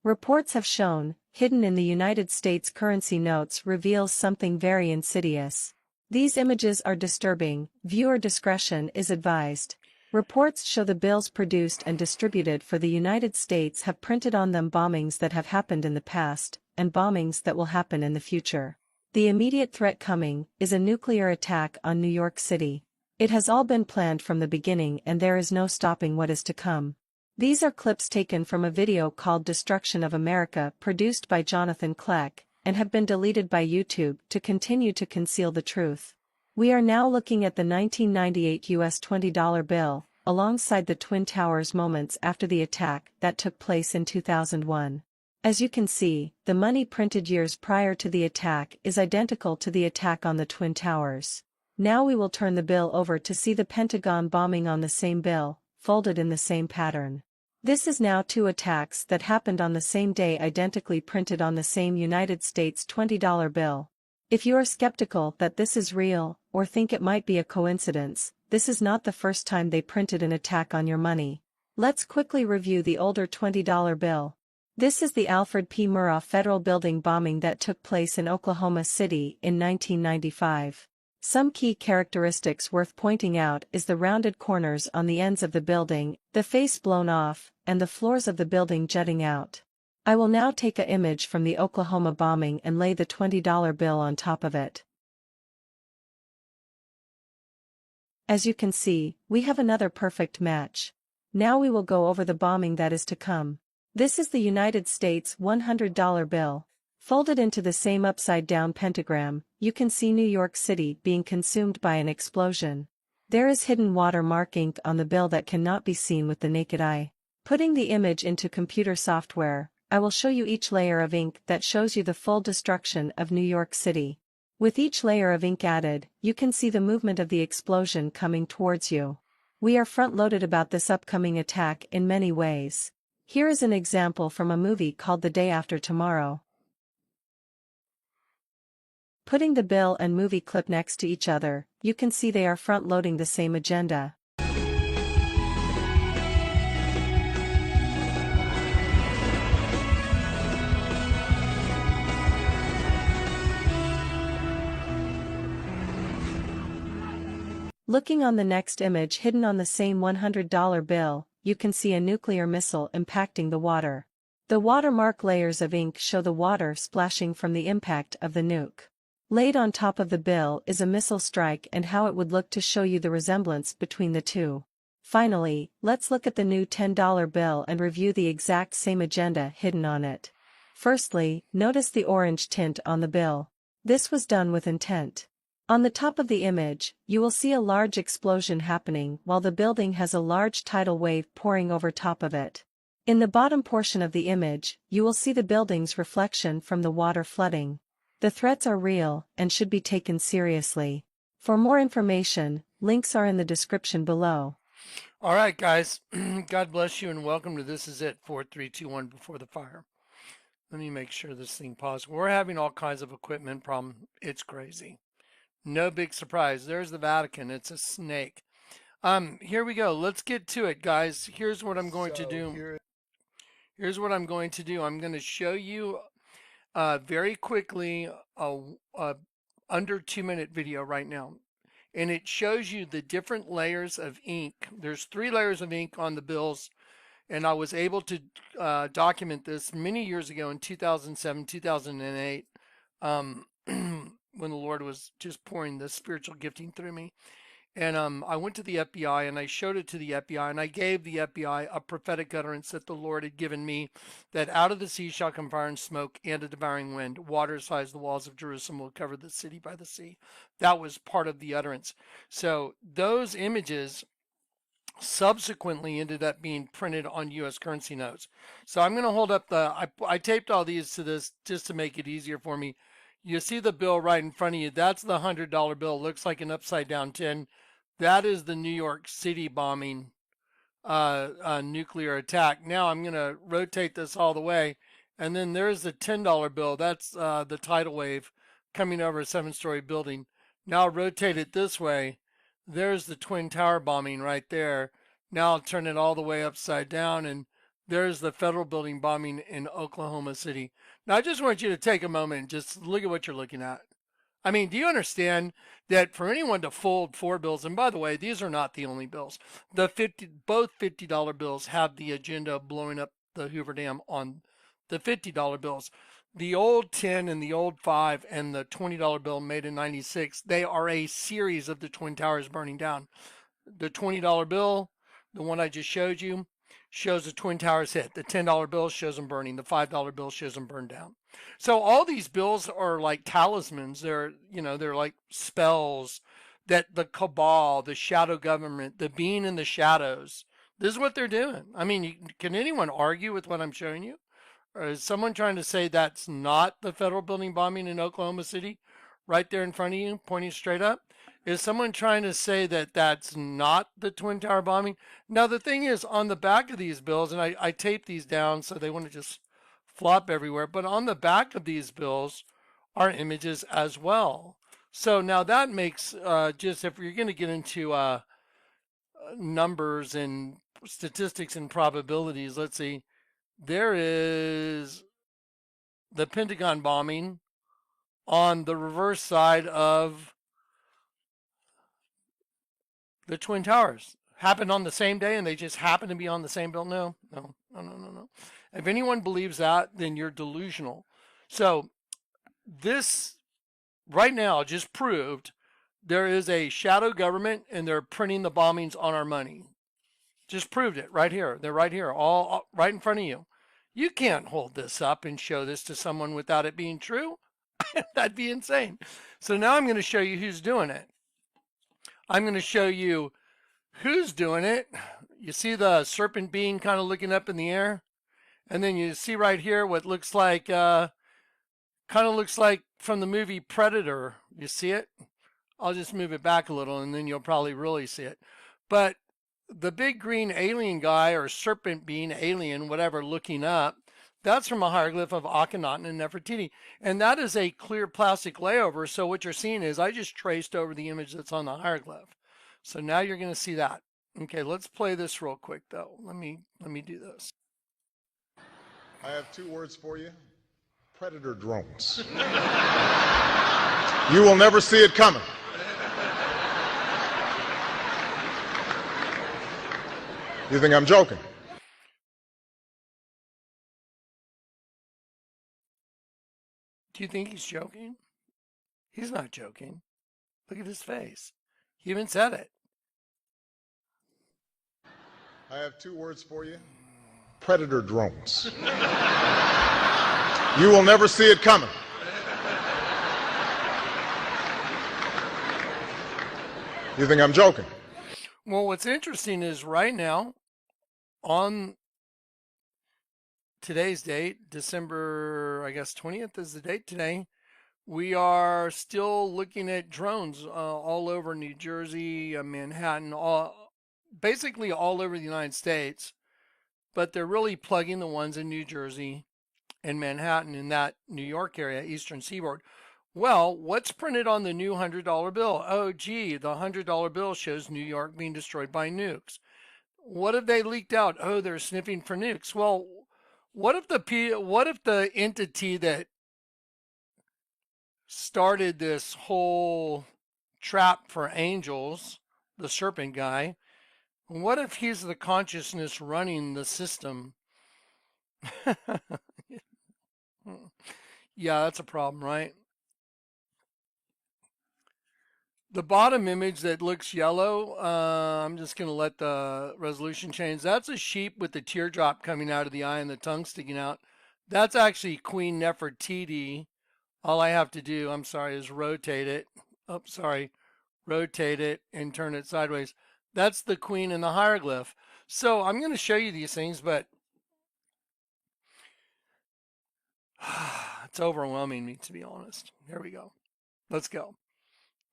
Reports have shown, hidden in the United States currency notes reveals something very insidious. These images are disturbing, viewer discretion is advised. Reports show the bills produced and distributed for the United States have printed on them bombings that have happened in the past, and bombings that will happen in the future. The immediate threat coming is a nuclear attack on New York City. It has all been planned from the beginning and there is no stopping what is to come. These are clips taken from a video called Destruction of America produced by Jonathan Kleck, and have been deleted by YouTube to continue to conceal the truth. We are now looking at the 1998 US $20 bill, alongside the Twin Towers moments after the attack that took place in 2001. As you can see, the money printed years prior to the attack is identical to the attack on the Twin Towers. Now we will turn the bill over to see the Pentagon bombing on the same bill, folded in the same pattern. This is now two attacks that happened on the same day identically printed on the same United States $20 bill. If you are skeptical that this is real, or think it might be a coincidence, this is not the first time they printed an attack on your money. Let's quickly review the older $20 bill. This is the Alfred P. Murrah Federal Building bombing that took place in Oklahoma City in 1995. Some key characteristics worth pointing out is the rounded corners on the ends of the building, the face blown off, and the floors of the building jutting out. I will now take an image from the Oklahoma bombing and lay the $20 bill on top of it. As you can see, we have another perfect match. Now we will go over the bombing that is to come. This is the United States $100 bill. Folded into the same upside-down pentagram, you can see New York City being consumed by an explosion. There is hidden watermark ink on the bill that cannot be seen with the naked eye. Putting the image into computer software, I will show you each layer of ink that shows you the full destruction of New York City. With each layer of ink added, you can see the movement of the explosion coming towards you. We are front-loaded about this upcoming attack in many ways. Here is an example from a movie called The Day After Tomorrow. Putting the bill and movie clip next to each other, you can see they are front-loading the same agenda. Looking on the next image hidden on the same $100 bill, you can see a nuclear missile impacting the water. The watermark layers of ink show the water splashing from the impact of the nuke. Laid on top of the bill is a missile strike and how it would look to show you the resemblance between the two. Finally, let's look at the new $10 bill and review the exact same agenda hidden on it. Firstly, notice the orange tint on the bill. This was done with intent. On the top of the image, you will see a large explosion happening while the building has a large tidal wave pouring over top of it. In the bottom portion of the image, you will see the building's reflection from the water flooding. The threats are real and should be taken seriously. For more information, links are in the description below. All right, guys. God bless you and welcome to This Is It 4321 Before the Fire. Let me make sure this thing pauses. We're having all kinds of equipment problem. It's crazy. No big surprise. There's the Vatican. It's a snake. Here we go. Let's get to it, guys. Here's what I'm going to do. Here's what I'm going to do. I'm going to show you very quickly a under 2-minute video right now. And it shows you the different layers of ink. There's 3 layers of ink on the bills. And I was able to document this many years ago in 2007, 2008. When the Lord was just pouring the spiritual gifting through me. And I went to the FBI and I showed it to the FBI and I gave the FBI a prophetic utterance that the Lord had given me, that out of the sea shall come fire and smoke and a devouring wind. Water as high as the walls of Jerusalem will cover the city by the sea. That was part of the utterance. So those images subsequently ended up being printed on U.S. currency notes. So I'm going to hold up I taped all these to this just to make it easier for me. You see the bill right in front of you. That's the $100 bill. Looks like an upside down 10. That is the New York City bombing nuclear attack. Now I'm going to rotate this all the way. And then there's the $10 bill. That's the tidal wave coming over a 7-story building. Now rotate it this way. There's the Twin Tower bombing right there. Now I'll turn it all the way upside down. And There's the federal building bombing in Oklahoma City. Now, I just want you to take a moment and just look at what you're looking at. I mean, do you understand that for anyone to fold 4 bills, and by the way, these are not the only bills. Both $50 bills have the agenda of blowing up the Hoover Dam on the $50 bills. The old 10 and the old 5 and the $20 bill made in 96, they are a series of the Twin Towers burning down. The $20 bill, the one I just showed you, shows the Twin Towers hit. The $10 bill shows them burning. The $5 bill shows them burned down. So all these bills are like talismans. They're like spells that the cabal, the shadow government, the being in the shadows, this is what they're doing. I mean, can anyone argue with what I'm showing you? Or is someone trying to say that's not the federal building bombing in Oklahoma City right there in front of you, pointing straight up? Is someone trying to say that that's not the Twin Tower bombing? Now, the thing is, on the back of these bills, and I taped these down so they wouldn't just flop everywhere, but on the back of these bills are images as well. So now that makes, just if you're going to get into numbers and statistics and probabilities, let's see, there is the Pentagon bombing on the reverse side of the Twin Towers. Happened on the same day and they just happen to be on the same bill? No. If anyone believes that, then you're delusional. So this right now just proved there is a shadow government and they're printing the bombings on our money. Just proved it right here. They're right here, all right in front of you. You can't hold this up and show this to someone without it being true. That'd be insane. So now I'm going to show you who's doing it. I'm going to show you who's doing it. You see the serpent being kind of looking up in the air? And then you see right here what looks like, kind of looks like from the movie Predator. You see it? I'll just move it back a little and then you'll probably really see it. But the big green alien guy or serpent being alien, whatever, looking up, that's from a hieroglyph of Akhenaten and Nefertiti. And that is a clear plastic layover. So what you're seeing is I just traced over the image that's on the hieroglyph. So now you're going to see that. Okay, let's play this real quick though. Let me do this. I have 2 words for you. Predator drones. You will never see it coming. You think I'm joking? Do you think he's joking? He's not joking. Look at his face. He even said it. I have 2 words for you. Predator drones. You will never see it coming. You think I'm joking? Well, what's interesting is right now, on today's date, December, I guess 20th is the date today, we are still looking at drones all over New Jersey, Manhattan, basically all over the United States, but they're really plugging the ones in New Jersey and Manhattan in that New York area, Eastern Seaboard. Well, what's printed on the new $100 bill? Oh, gee, the $100 bill shows New York being destroyed by nukes. What have they leaked out? Oh, they're sniffing for nukes. Well, what if the entity that started this whole trap for angels, the serpent guy, what if he's the consciousness running the system? Yeah, that's a problem, right? The bottom image that looks yellow, I'm just going to let the resolution change. That's a sheep with the teardrop coming out of the eye and the tongue sticking out. That's actually Queen Nefertiti. All I have to do, I'm sorry, is rotate it. Oh, sorry. Rotate it and turn it sideways. That's the queen in the hieroglyph. So I'm going to show you these things, but it's overwhelming me, to be honest. Here we go. Let's go.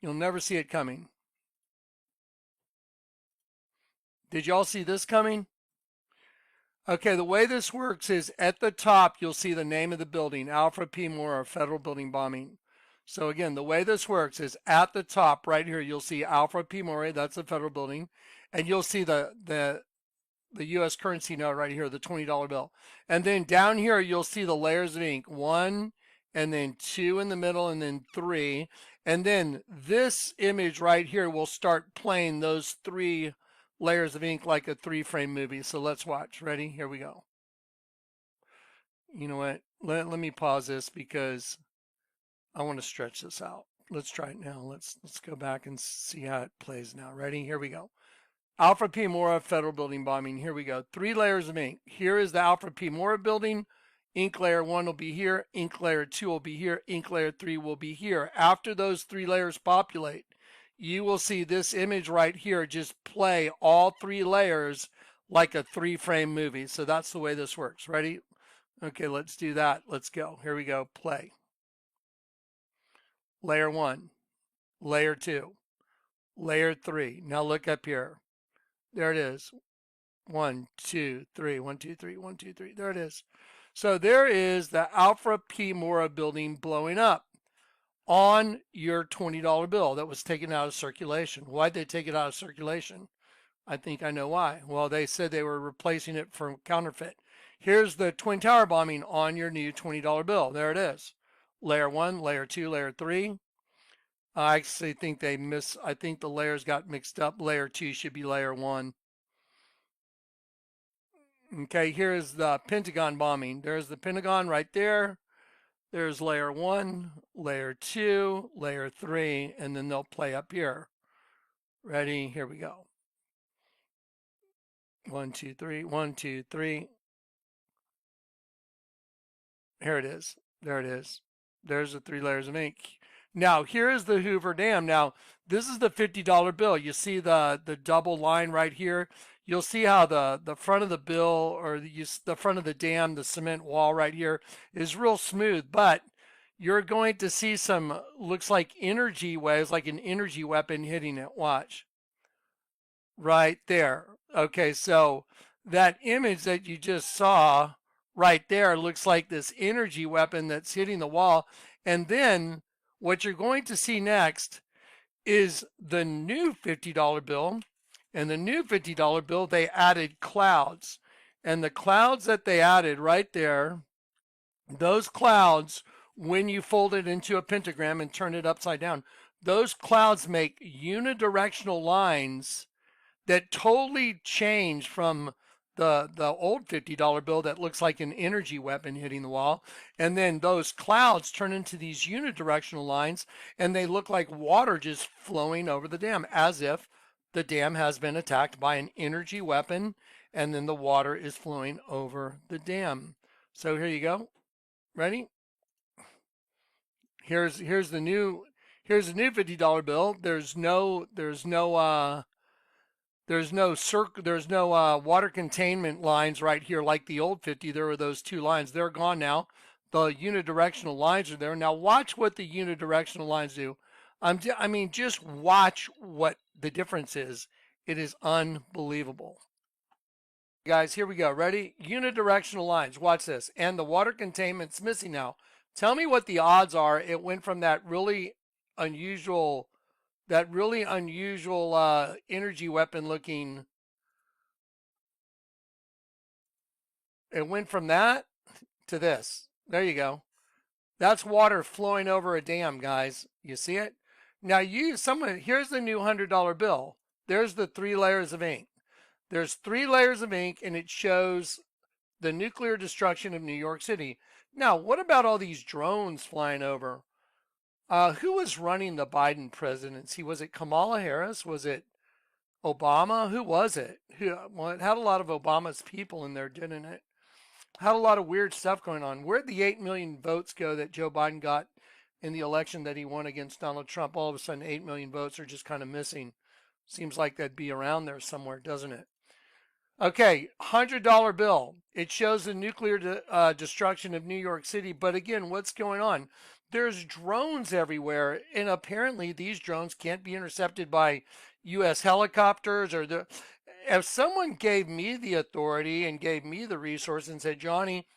You'll never see it coming. Did y'all see this coming? Okay, the way this works is at the top, you'll see the name of the building, Alfred P. Moore, federal building bombing. So again, the way this works is at the top right here, you'll see Alfred P. Moore, that's the federal building, and you'll see the the U.S. currency note right here, the $20 bill. And then down here, you'll see the layers of ink. 1, and then 2 in the middle, and then 3. And then this image right here will start playing those 3 layers of ink like a 3-frame movie. So let's watch. Ready? Here we go. You know what? Let me pause this because I want to stretch this out. Let's try it now. Let's go back and see how it plays now. Ready? Here we go. Alfred P. Mora Federal Building bombing. Here we go. 3 layers of ink. Here is the Alfred P. Mora building. Ink layer 1 will be here. Ink layer 2 will be here. Ink layer 3 will be here. After those 3 layers populate, you will see this image right here just play all 3 layers like a 3-frame movie. So that's the way this works. Ready? Okay, let's do that. Let's go. Here we go. Play. Layer 1, layer 2, layer 3. Now look up here. There it is. 1, 2, 3, 1, 2, 3, 1, 2, 3. There it is. So there is the Alfred P. Mora building blowing up on your $20 bill that was taken out of circulation. Why'd they take it out of circulation? I think I know why. Well, they said they were replacing it for counterfeit. Here's the Twin Tower bombing on your new $20 bill. There it is. Layer 1, layer 2, layer 3. I actually think I think the layers got mixed up. Layer 2 should be layer 1. Okay, here's the Pentagon bombing. There's the Pentagon right there. There's layer 1, layer 2, layer 3, and then they'll play up here. Ready? Here we go. 1, 2, 3, 1, 2, 3. Here it is. There it is. There's the 3 layers of ink. Now, here is the Hoover Dam. Now, this is the $50 bill. You see the double line right here. You'll see how the front of the bill, or the front of the dam, the cement wall right here, is real smooth. But you're going to see some, looks like energy waves, like an energy weapon hitting it. Watch. Right there. Okay, so that image that you just saw right there looks like this energy weapon that's hitting the wall. And then what you're going to see next is the new $50 bill. And the new $50 bill, they added clouds. And the clouds that they added right there, those clouds, when you fold it into a pentagram and turn it upside down, those clouds make unidirectional lines that totally change from the old $50 bill that looks like an energy weapon hitting the wall. And then those clouds turn into these unidirectional lines, and they look like water just flowing over the dam, as if the dam has been attacked by an energy weapon, and then the water is flowing over the dam. So here you go. Ready? Here's the new $50 bill. There's no water containment lines right here like the old 50. There were those 2 lines. They're gone now. The unidirectional lines are there. Now watch what the unidirectional lines do. I mean, just watch what the difference is. It is unbelievable. Guys, here we go. Ready? Unidirectional lines. Watch this. And the water containment's missing now. Tell me what the odds are. It went from that really unusual energy weapon looking. It went from that to this. There you go. That's water flowing over a dam, guys. You see it? Now here's the new $100 bill. There's the 3 layers of ink. There's 3 layers of ink, and it shows the nuclear destruction of New York City. Now, what about all these drones flying over? Who was running the Biden presidency? Was it Kamala Harris? Was it Obama? Who was it? Well, it had a lot of Obama's people in there, didn't it? Had a lot of weird stuff going on. Where'd the 8 million votes go that Joe Biden got in the election that he won against Donald Trump? All of a sudden, 8 million votes are just kind of missing. Seems like that'd be around there somewhere, doesn't it? Okay, $100 bill. It shows the nuclear destruction of New York City. But again, what's going on? There's drones everywhere, and apparently these drones can't be intercepted by U.S. helicopters. If someone gave me the authority and gave me the resources and said, Johnny,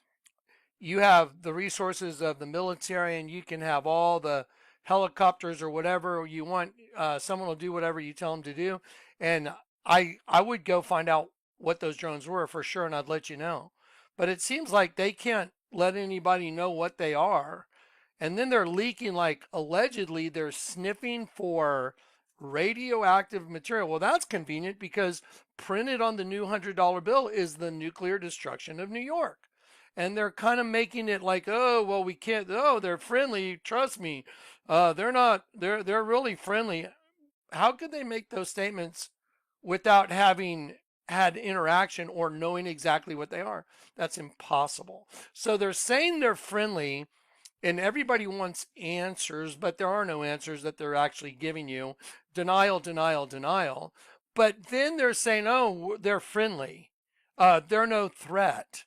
you have the resources of the military and you can have all the helicopters or whatever you want, someone will do whatever you tell them to do. And I would go find out what those drones were for sure, and I'd let you know. But it seems like they can't let anybody know what they are. And then they're leaking, like allegedly they're sniffing for radioactive material. Well, that's convenient because printed on the new $100 bill is the nuclear destruction of New York. And they're kind of making it like, oh, well, we can't, oh, they're friendly. Trust me. They're not, they're really friendly. How could they make those statements without having had interaction or knowing exactly what they are? That's impossible. So they're saying they're friendly, and everybody wants answers, but there are no answers that they're actually giving you. Denial, denial, denial. But then they're saying, oh, they're friendly. They're no threat.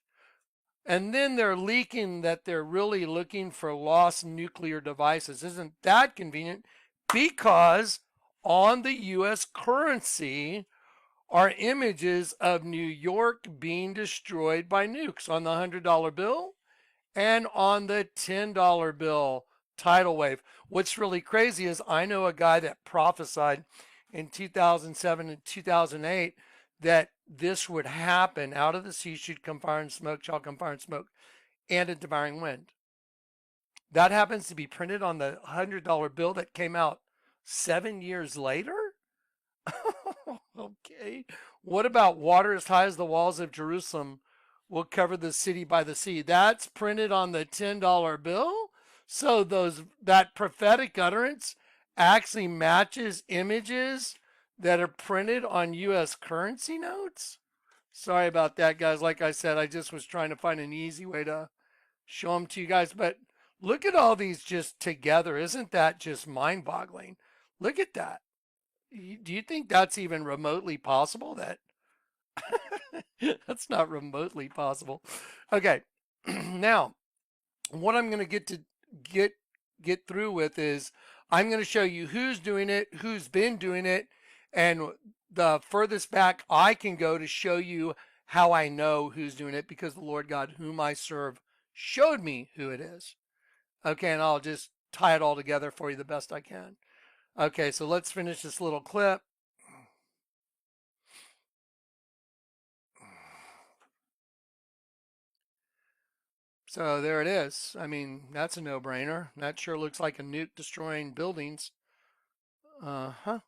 And then they're leaking that they're really looking for lost nuclear devices. Isn't that convenient? Because on the US currency are images of New York being destroyed by nukes on the $100 bill and on the $10 bill tidal wave. What's really crazy is I know a guy that prophesied in 2007 and 2008 that this would happen. Out of the sea should come fire and smoke, shall come fire and smoke, and a devouring wind. That happens to be printed on the $100 bill that came out 7 years later. Okay. What about water as high as the walls of Jerusalem will cover the city by the sea? That's printed on the $10 bill. So that prophetic utterance actually matches images that are printed on US currency notes. Sorry about that, guys. Like I said, I just was trying to find an easy way to show them to you guys. But look at all these just together. Isn't that just mind-boggling? Look at that. Do you think that's even remotely possible? That's not remotely possible. Okay. Now, what I'm going to get through with is I'm going to show you who's doing it, who's been doing it, and the furthest back I can go to show you how I know who's doing it, because the Lord God whom I serve showed me who it is. Okay, and I'll just tie it all together for you the best I can. Okay, so let's finish this little clip. So there it is. I mean, that's a no-brainer. That sure looks like a nuke destroying buildings. Uh-huh.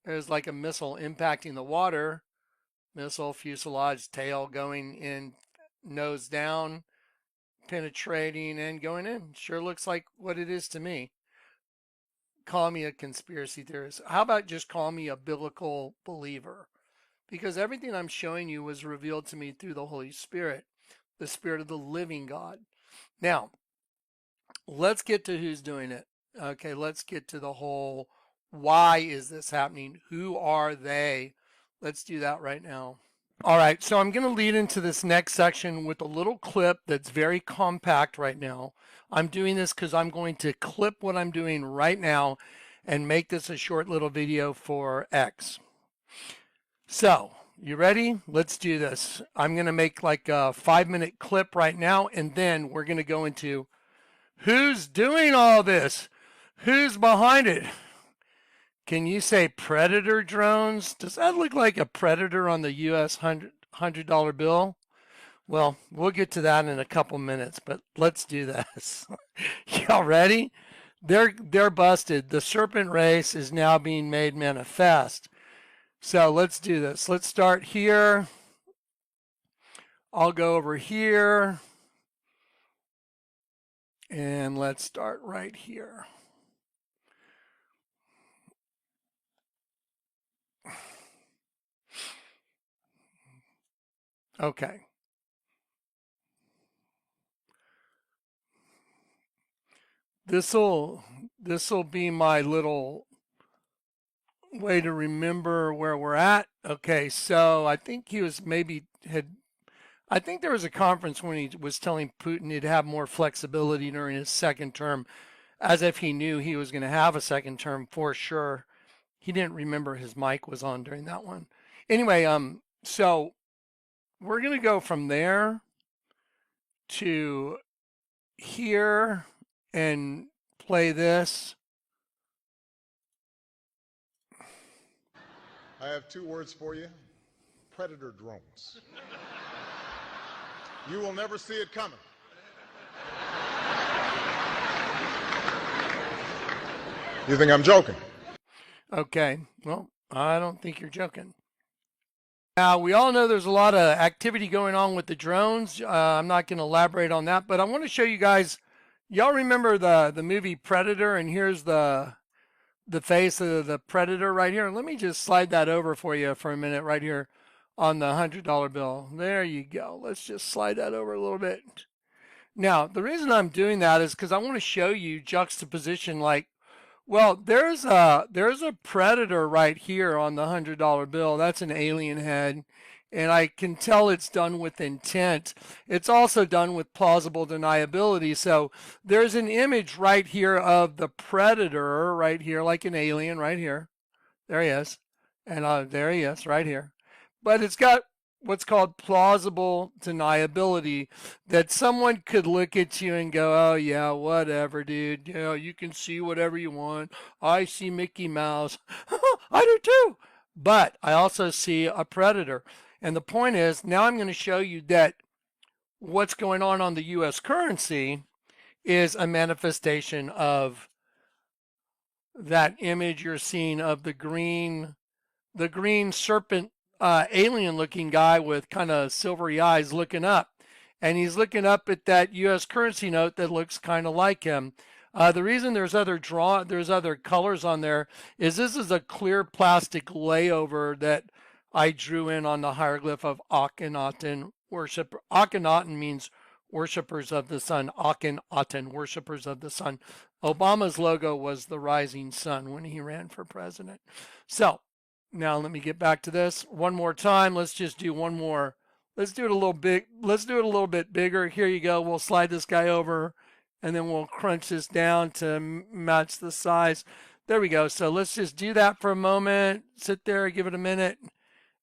There's like a missile impacting the water. Missile fuselage tail going in, nose down, penetrating and going in. Sure looks like what it is to me. Call me a conspiracy theorist. How about just call me a biblical believer? Because everything I'm showing you was revealed to me through the Holy Spirit, the Spirit of the living God. Now, let's get to who's doing it. Okay, let's get to the whole why is this happening? Who are they? Let's do that right now. All right, so I'm going to lead into this next section with a little clip that's very compact right now. I'm doing this because I'm going to clip what I'm doing right now and make this a short little video for X. So, you ready? Let's do this. I'm going to make like a 5-minute clip right now, and then we're going to go into who's doing all this? Who's behind it? Can you say Predator drones? Does that look like a Predator on the US $100 bill? Well, we'll get to that in a couple minutes, but let's do this. Y'all ready? They're busted. The serpent race is now being made manifest. So let's do this. Let's start here. I'll go over here. And let's start right here. Okay. This'll be my little way to remember where we're at. Okay, so I think he was I think there was a conference when he was telling Putin he'd have more flexibility during his second term, as if he knew he was going to have a second term for sure. He didn't remember his mic was on during that one. Anyway, so we're going to go from there to here and play this. I have 2 words for you: Predator drones. You will never see it coming. You think I'm joking? Okay, well, I don't think you're joking. Now, we all know there's a lot of activity going on with the drones. I'm not going to elaborate on that, but I want to show you guys. Y'all remember the movie Predator, and here's the face of the Predator right here. Let me just slide that over for you for a minute right here on the $100 bill. There you go. Let's just slide that over a little bit. Now, the reason I'm doing that is because I want to show you juxtaposition. Like, well, there's a Predator right here on the $100 bill. That's an alien head. And I can tell it's done with intent. It's also done with plausible deniability. So there's an image right here of the Predator right here, like an alien right here. There he is. And there he is right here. But it's got what's called plausible deniability, that someone could look at you and go, oh yeah, whatever, dude. You know, you can see whatever you want. I see Mickey Mouse. I do too. But I also see a Predator. And the point is, now I'm going to show you that what's going on the U.S. currency is a manifestation of that image you're seeing of the green serpent, alien looking guy with kind of silvery eyes looking up. And he's looking up at that U.S. currency note that looks kind of like him. The reason there's other colors on there is this is a clear plastic layover that I drew in on the hieroglyph of Akhenaten worship. Akhenaten means worshipers of the sun. Akhenaten, worshipers of the sun. Obama's logo was the rising sun when he ran for president. So now let me get back to this one more time. Let's just do one more. Let's do it a little bit. Let's do it a little bit bigger. Here you go. We'll slide this guy over, and then we'll crunch this down to match the size. There we go. So let's just do that for a moment. Sit there, give it a minute,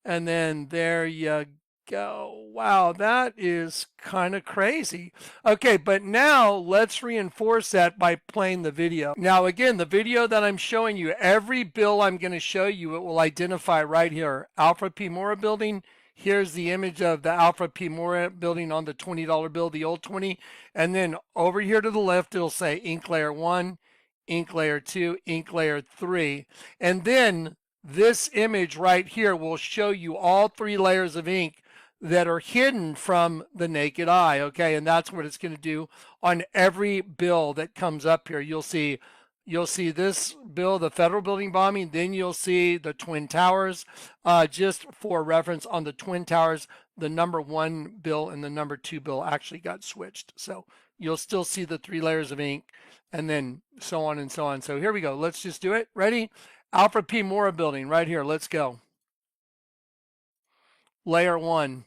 and then there you go. Wow, that is kind of crazy. Okay, but now let's reinforce that by playing the video. Now again, the video that I'm showing you, every bill I'm going to show you, it will identify right here. Alfred P. Mora building. Here's the image of the Alfred P. Mora building on the $20 bill, the old 20. And then over here to the left, it'll say ink layer 1, ink layer 2, ink layer 3. And then this image right here will show you all 3 layers of ink that are hidden from the naked eye, okay? And that's what it's going to do on every bill that comes up here. You'll see this bill, the federal building bombing, then you'll see the Twin Towers. Just for reference, on the Twin Towers, the number 1 bill and the number 2 bill actually got switched. So you'll still see the 3 layers of ink, and then so on and so on. So here we go. Let's just do it. Ready? Alfred P. Mora building right here. Let's go. Layer 1.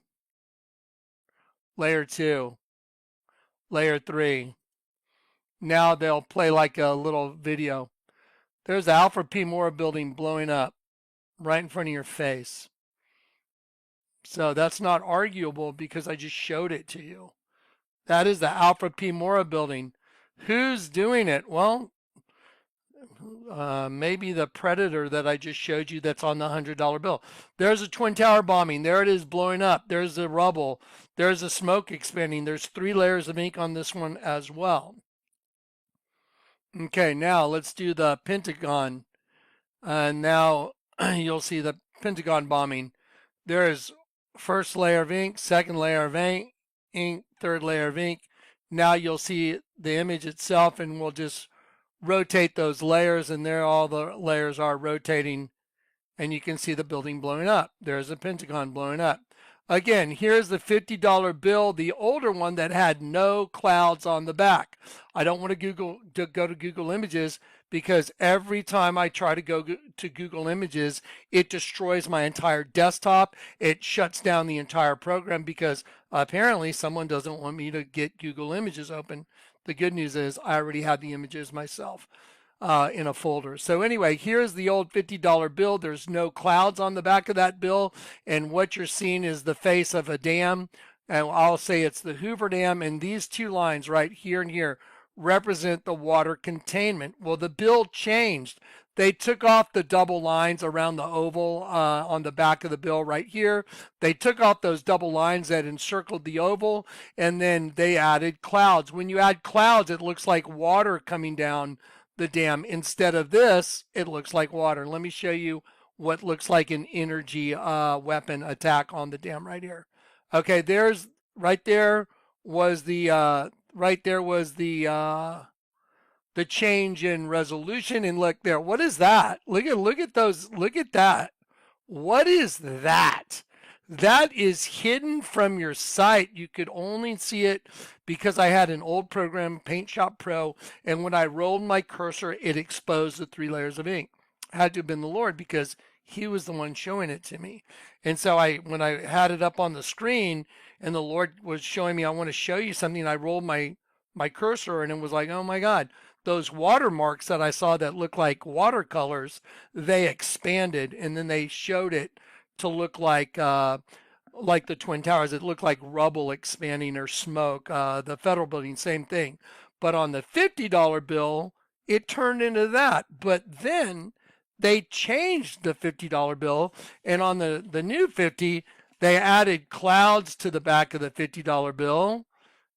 Layer 2. Layer 3. Now they'll play like a little video. There's the Alfred P. Mora building blowing up right in front of your face. So that's not arguable because I just showed it to you. That is the Alfred P. Mora building. Who's doing it? Well, maybe the Predator that I just showed you that's on the $100 bill. There's a Twin Tower bombing. There it is blowing up. There's the rubble. There's the smoke expanding. There's 3 layers of ink on this one as well. Okay, now let's do the Pentagon. Now you'll see the Pentagon bombing. There's first layer of ink, second layer of ink, third layer of ink. Now you'll see the image itself, and we'll just rotate those layers, and there all the layers are rotating, and you can see the building blowing up. There's the Pentagon blowing up. Again, here's the $50 bill, the older one that had no clouds on the back. I don't want to go to Google Images because every time I try to go to Google Images, it destroys my entire desktop. It shuts down the entire program because apparently someone doesn't want me to get Google Images open. The good news is I already had the images myself in a folder. So anyway, here's the old $50 bill. There's no clouds on the back of that bill. And what you're seeing is the face of a dam. And I'll say it's the Hoover Dam. And these 2 lines right here and here represent the water containment. Well, the bill changed. They took off the double lines around the oval on the back of the bill right here. They took off those double lines that encircled the oval, and then they added clouds. When you add clouds, it looks like water coming down the dam. Instead of this, it looks like water. Let me show you what looks like an energy weapon attack on the dam right here. Okay, there's right there was the the change in resolution, and look there. What is that? Look at those. Look at that. What is that? That is hidden from your sight. You could only see it because I had an old program, Paint Shop Pro, and when I rolled my cursor, it exposed the 3 layers of ink. It had to have been the Lord because he was the one showing it to me. And so when I had it up on the screen and the Lord was showing me, I want to show you something, I rolled my cursor and it was like, oh my God, those watermarks that I saw that looked like watercolors, they expanded, and then they showed it to look like the Twin Towers. It looked like rubble expanding or smoke. The Federal Building, same thing. But on the $50 bill, it turned into that. But then they changed the $50 bill, and on the new 50, they added clouds to the back of the $50 bill.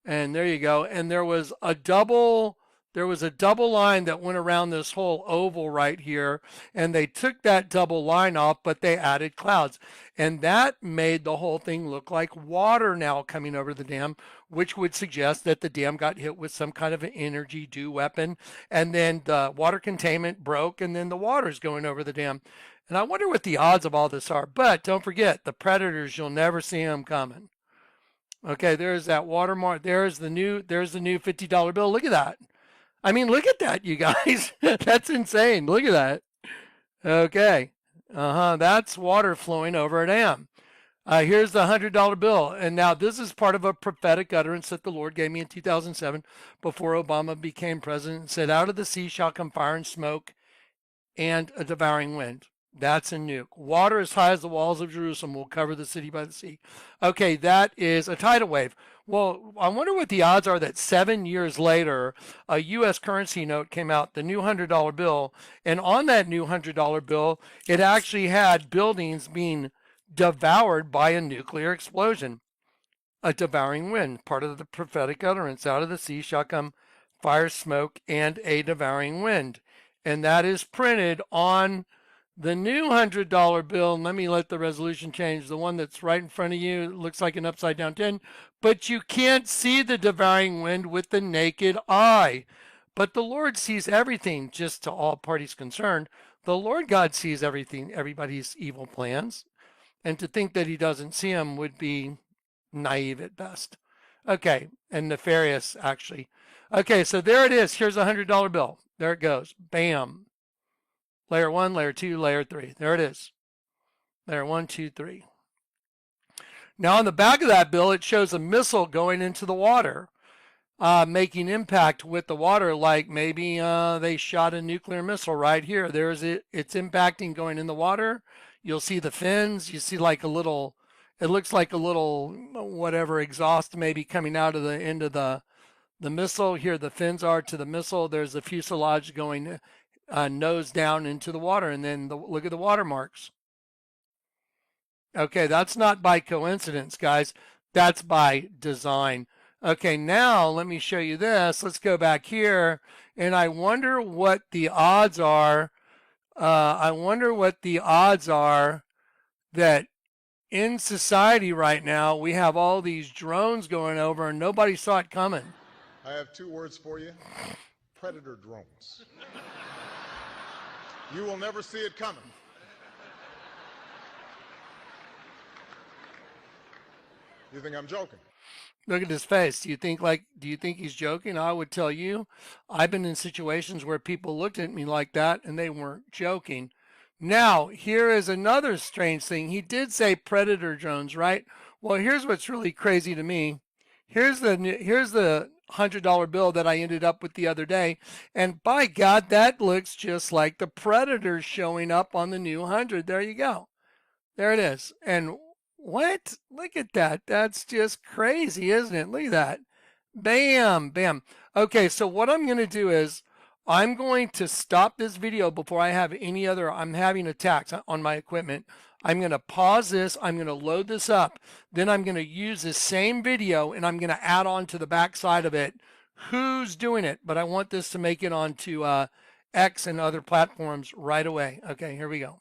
And there you go. And there was a double line that went around this whole oval right here, and they took that double line off, but they added clouds. And that made the whole thing look like water now coming over the dam, which would suggest that the dam got hit with some kind of an energy dew weapon, and then the water containment broke, and then the water's going over the dam. And I wonder what the odds of all this are. But don't forget, the predators, you'll never see them coming. Okay, there's that watermark. There's the new $50 bill. Look at that. I mean, look at that, you guys. That's insane. Look at that. Okay. That's water flowing over a dam. Here's the $100 bill. And now this is part of a prophetic utterance that the Lord gave me in 2007 before Obama became president. It said, out of the sea shall come fire and smoke and a devouring wind. That's a nuke. Water as high as the walls of Jerusalem will cover the city by the sea. Okay, that is a tidal wave. Well, I wonder what the odds are that 7 years later, a U.S. currency note came out, the new $100 bill, and on that new $100 bill, it actually had buildings being devoured by a nuclear explosion. A devouring wind, part of the prophetic utterance, out of the sea shall come fire, smoke, and a devouring wind. And that is printed on the new $100 bill. And let me let the resolution change. The one that's right in front of you, it looks like an upside down 10, but you can't see the devouring wind with the naked eye. But the Lord sees everything, just to all parties concerned. The Lord God sees everything, everybody's evil plans. And to think that he doesn't see them would be naive at best. Okay, and nefarious, actually. Okay, so there it is. Here's a $100 bill. There it goes. Bam. Layer 1, layer 2, layer 3. There it is. Layer 1, 2, 3. Now on the back of that bill, it shows a missile going into the water, making impact with the water, like maybe they shot a nuclear missile right here. There's it. It's impacting going in the water. You'll see the fins. You see like a little, it looks like a little, whatever, exhaust maybe coming out of the end of the missile. Here the fins are to the missile. There's the fuselage going nose down into the water, and then look at the watermarks. Okay, that's not by coincidence, guys. That's by design. Okay, now let me show you this. Let's go back here, and I wonder what the odds are. I wonder what the odds are that in society right now we have all these drones going over and nobody saw it coming. I have 2 words for you. Predator drones. You will never see it coming. You think I'm joking? Look at his face. Do you think he's joking? I would tell you, I've been in situations where people looked at me like that and they weren't joking. Now, here is another strange thing. He did say predator drones, right? Well, here's what's really crazy to me. Here's the $100 bill that I ended up with the other day, and by God, that looks just like the predators showing up on the new 100. There you go. There it is. And what? Look at that. That's just crazy, isn't it? Look at that. Bam, bam. Okay, so what I'm going to do is I'm going to stop this video before I have any other, I'm having attacks on my equipment. I'm going to pause this. I'm going to load this up. Then I'm going to use this same video and I'm going to add on to the back side of it who's doing it. But I want this to make it onto X and other platforms right away. Okay, here we go.